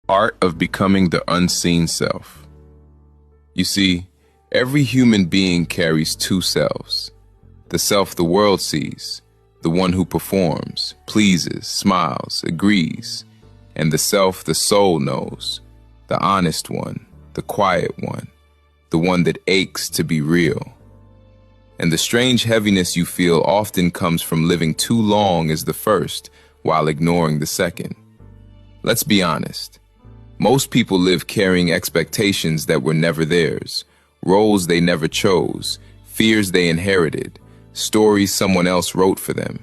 Art of becoming the unseen self. You see, every human being carries two selves. The self the world sees, the one who performs, pleases, smiles, agrees, and the self the soul knows, the honest one, the quiet one, the one that aches to be real. And the strange heaviness you feel often comes from living too long as the first while ignoring the second. Let's be honest. Most people live carrying expectations that were never theirs, roles they never chose, fears they inherited, stories someone else wrote for them.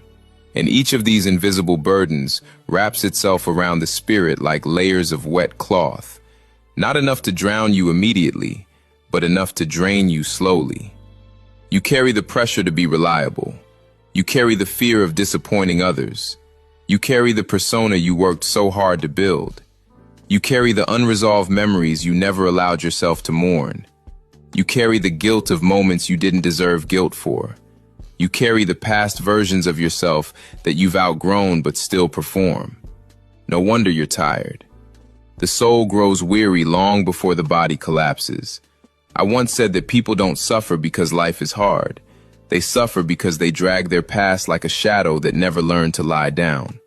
And each of these invisible burdens wraps itself around the spirit like layers of wet cloth, not enough to drown you immediately, but enough to drain you slowly. You carry the pressure to be reliable. You carry the fear of disappointing others. You carry the persona you worked so hard to build. You carry the unresolved memories you never allowed yourself to mourn. You carry the guilt of moments you didn't deserve guilt for. You carry the past versions of yourself that you've outgrown but still perform. No wonder you're tired. The soul grows weary long before the body collapses. I once said that people don't suffer because life is hard. They suffer because they drag their past like a shadow that never learned to lie down.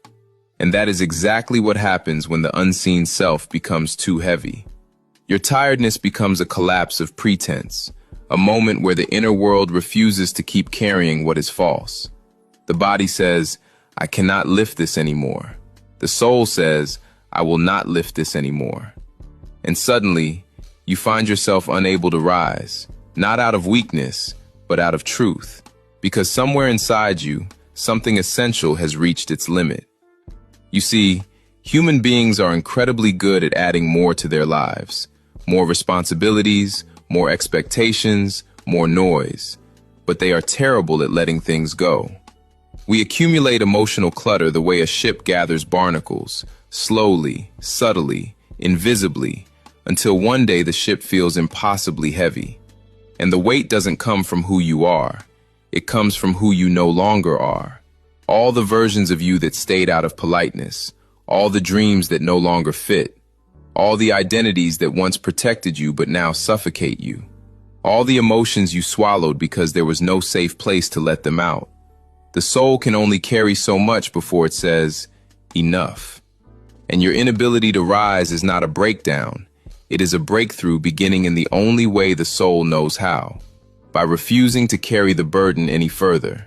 And that is exactly what happens when the unseen self becomes too heavy. Your tiredness becomes a collapse of pretense, a moment where the inner world refuses to keep carrying what is false. The body says, I cannot lift this anymore. The soul says, I will not lift this anymore. And suddenly, you find yourself unable to rise, not out of weakness, but out of truth, because somewhere inside you, something essential has reached its limit. You see, human beings are incredibly good at adding more to their lives. More responsibilities, more expectations, more noise. But they are terrible at letting things go. We accumulate emotional clutter the way a ship gathers barnacles, slowly, subtly, invisibly, until one day the ship feels impossibly heavy. And the weight doesn't come from who you are. It comes from who you no longer are. All the versions of you that stayed out of politeness, all the dreams that no longer fit, all the identities that once protected you but now suffocate you, all the emotions you swallowed because there was no safe place to let them out. The soul can only carry so much before it says, enough. And your inability to rise is not a breakdown. It is a breakthrough beginning in the only way the soul knows how, by refusing to carry the burden any further.